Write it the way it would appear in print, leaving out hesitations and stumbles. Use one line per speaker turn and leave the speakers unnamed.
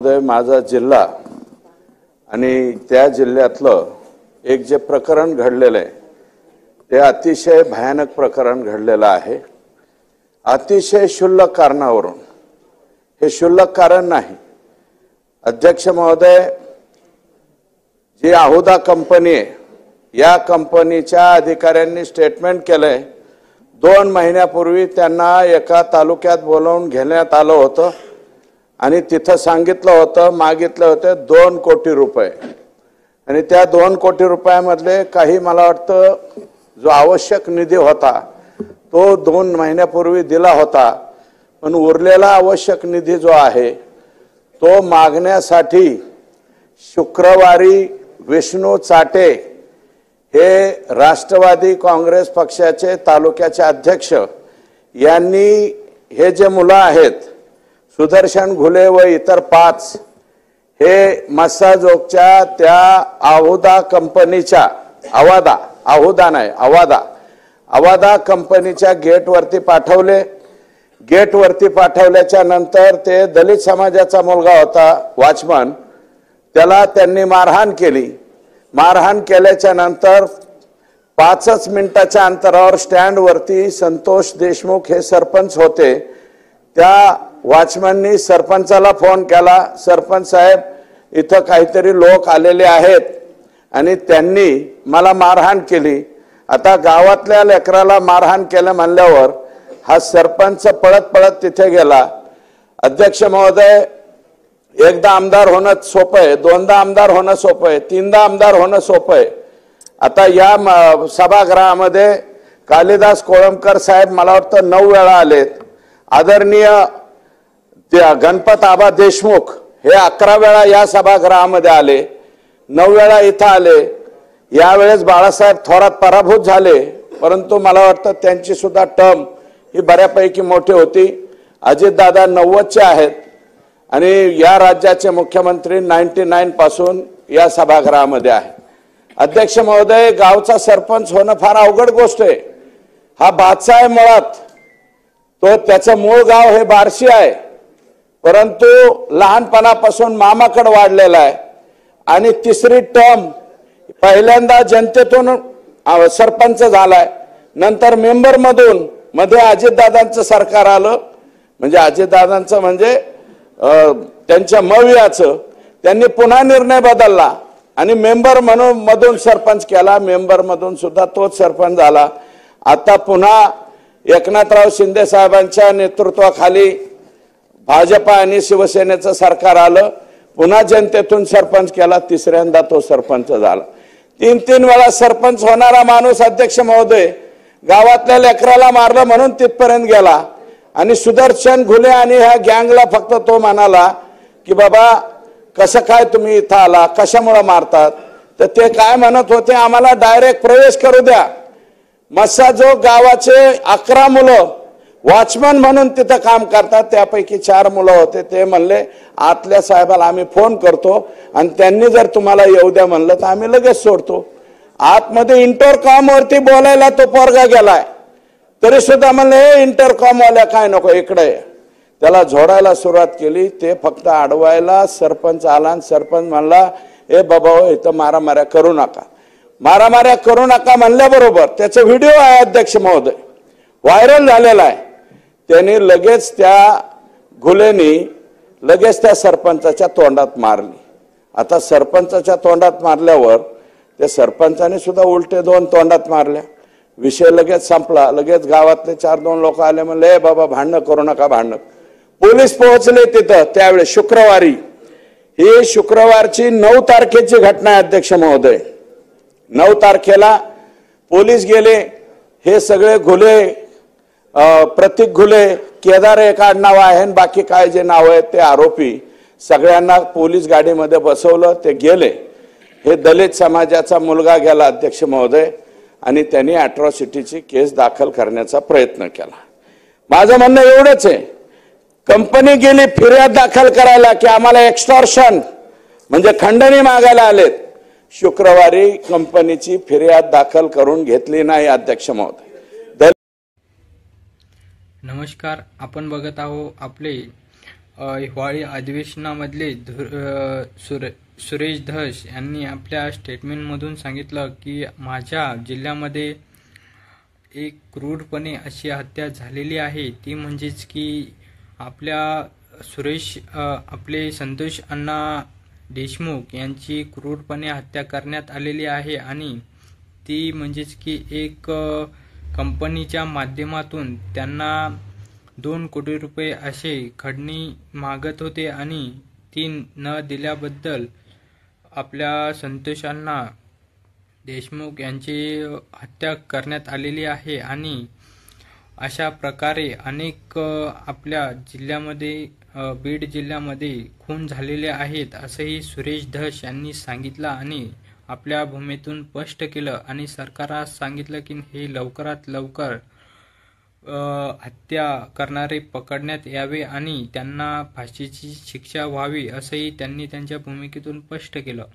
महोदय, माझा जिल्हा आणि त्या जिल्ह्यातलं एक जे प्रकरण घडलेलं आहे ते अतिशय भयानक प्रकरण घडलेलं आहे। अतिशय क्षुल्लक कारणावरून, हे क्षुल्लक कारण नाही। अध्यक्ष महोदय, जी आहुदा कंपनी आहे, या कंपनीच्या अधिकाऱ्यांनी स्टेटमेंट केलंय 2 महिन्यापूर्वी त्यांना एका तालुक्यात बोलावून घेण्यात आलं होतं आणि तिथं सांगितलं होतं, मागितले होते 2 कोटी रुपये आणि त्या 2 कोटी रुपयामधले काही मला वाटतं जो आवश्यक निधी होता तो 2 महिन्यापूर्वी दिला होता, पण उरलेला आवश्यक निधी जो आहे तो मागण्यासाठी शुक्रवारी विष्णू चाटे हे राष्ट्रवादी काँग्रेस पक्षाचे तालुक्याचे अध्यक्ष यांनी हे जे मुलं आहेत सुदर्शन घुले व इतर 5 हे मस्साजोगच्या त्या आहुदा कंपनीच्या आवादा कंपनीच्या गेटवरती पाठवले। गेटवरती पाठवल्याच्या नंतर ते दलित समाजाचा मुलगा होता वॉचमन, त्याला त्यांनी मारहाण केली। मारहाण केल्याच्या नंतर 5 मिनिटाच्या अंतरावर स्टँडवरती संतोष देशमुख हे सरपंच होते, त्या वॉचमननी सरपंचाला फोन केला, सरपंच साहेब इथं काहीतरी लोक आलेले आहेत आणि त्यांनी मला मारहाण केली। आता गावातल्या लेकराला मारहाण केलं म्हणल्यावर हा सरपंच पळत पळत तिथे गेला। अध्यक्ष महोदय, एकदा आमदार होणं सोपं आहे, 2दा आमदार होणं सोपं आहे, 3दा आमदार होणं सोपं आहे। आता या सभागृहामध्ये कालिदास कोळंबकर साहेब मला वाटतं 9 वेळा आलेत, आदरणीय गणपत आबा देशमुख हे 11 वेळा या सभागृहामध्ये आले, 9 वेळा इथं आले। यावेळेस बाळासाहेब थोरात पराभूत झाले, परंतु मला वाटतं त्यांची सुद्धा टर्म ही बऱ्यापैकी मोठी होती। अजितदादा 90चे आहेत आणि या राज्याचे मुख्यमंत्री 99 पासून या सभागृहामध्ये आहे। अध्यक्ष महोदय, गावचा सरपंच होणं फार अवघड गोष्ट आहे। हा बादशाह आहे मुळात, तो त्याचं मूळ गाव हे बार्शी आहे, परंतु लहानपणापासून मामाकडे वाढलेला आहे आणि 3री टर्म पहिल्यांदा जनतेतून सरपंच झालाय, नंतर मेंबर मधून मध्ये अजितदादांचं सरकार आलं, म्हणजे अजितदादांचं म्हणजे त्यांच्या मवियाचं, त्यांनी पुन्हा निर्णय बदलला आणि मेंबर म्हणून मधून सरपंच केला, मेंबर मधून सुद्धा तोच सरपंच झाला। आता पुन्हा एकनाथराव शिंदे साहेबांच्या नेतृत्वाखाली भाजपा आणि शिवसेनेचं सरकार आलं, पुन्हा जनतेतून सरपंच केला, 3ऱ्यांदा तो सरपंच झाला। 3 वेळा सरपंच होणारा माणूस अध्यक्ष महोदय गावातल्या लेकराला मारलं म्हणून तिथपर्यंत गेला आणि सुदर्शन घुले आणि ह्या गँगला फक्त तो म्हणाला की बाबा कसं काय तुम्ही इथं आला, कशामुळे मारतात, तर ते काय म्हणत होते, आम्हाला डायरेक्ट प्रवेश करू द्या। मस्साजोग गावाचे 11 मुलं वॉचमन म्हणून तिथं काम करतात, त्यापैकी 4 मुलं होते, ते म्हणले आतल्या साहेबाला आम्ही फोन करतो आणि त्यांनी जर तुम्हाला येऊ द्या म्हणलं तर आम्ही लगेच सोडतो। आतमध्ये इंटरकॉम वरती बोलायला तो पोरगा गेलाय, तरी सुद्धा म्हणले हे इंटरकॉम वाल्या काय नको इकडे, त्याला झोडायला सुरुवात केली। ते फक्त अडवायला सरपंच आला आणि सरपंच म्हणला हे बाबा इथं मारामाऱ्या करू नका, मारामाऱ्या करू नका म्हणल्याबरोबर त्याचा व्हिडिओ आहे अध्यक्ष महोदय, व्हायरल झालेला आहे। त्यांनी लगेच त्या घुलेनी लगेच त्या सरपंचाच्या तोंडात मारली। आता सरपंचाच्या तोंडात मारल्यावर त्या सरपंचाने सुद्धा उलटे 2 तोंडात मारल्या, विषय लगेच संपला। लगेच गावातले 4-2 लोक आले, म्हणले ए बाबा भांडणं करू नका, भांडणं। पोलीस पोहोचले तिथं त्यावेळेस शुक्रवारी, ही शुक्रवारची 9 तारखेची घटना आहे अध्यक्ष महोदय। 9 तारखेला पोलीस गेले, हे सगळे घुले, प्रतीक घुले, केदार एक आडनाव आहे, बाकी काय जे नाव आहेत ते आरोपी सगळ्यांना पोलीस गाडीमध्ये बसवलं, ते गेले। हे दलित समाजाचा मुलगा गेला अध्यक्ष महोदय आणि त्यांनी अॅट्रॉसिटीची केस दाखल करण्याचा प्रयत्न केला। माझं म्हणणं एवढंच आहे, कंपनी गेली फिर्याद दाखल करायला की आम्हाला एक्स्टॉर्शन म्हणजे खंडणी मागायला आलेत, शुक्रवारी कंपनीची फिर्याद दाखल करून घेतली नाही अध्यक्ष महोदय।
नमस्कार, आपण बघत आहोत आपले हिवाळी अधिवेशनामधले सुरेश धस यांनी आपल्या स्टेटमेंटमधून सांगितलं की माझ्या जिल्ह्यामध्ये एक क्रूरपणे अशी हत्या झालेली आहे, ती म्हणजेच की आपले संतोष अण्णा देशमुख यांची क्रूरपणे हत्या करण्यात आलेली आहे आणि ती म्हणजेच की एक कंपनीच्या माध्यमातून त्यांना 2 कोटी रुपये असे खंडणी मागत होते आणि ती न दिल्याबद्दल आपल्या संतोष अण्णा देशमुख यांची हत्या करण्यात आलेली आहे आणि अशा प्रकारे अनेक आपल्या जिल्ह्यामध्ये बीड जिल्ह्यामध्ये खून झालेले आहेत असंही सुरेश धस यांनी सांगितलं आणि आपल्या भूमीतून स्पष्ट केलं आणि सरकारास सांगितलं की हे लवकरात लवकर हत्या करणारे पकडण्यात यावे आणि त्यांना फाशीची शिक्षा व्हावी असंही त्यांनी त्यांच्या भूमिकेतून स्पष्ट केलं.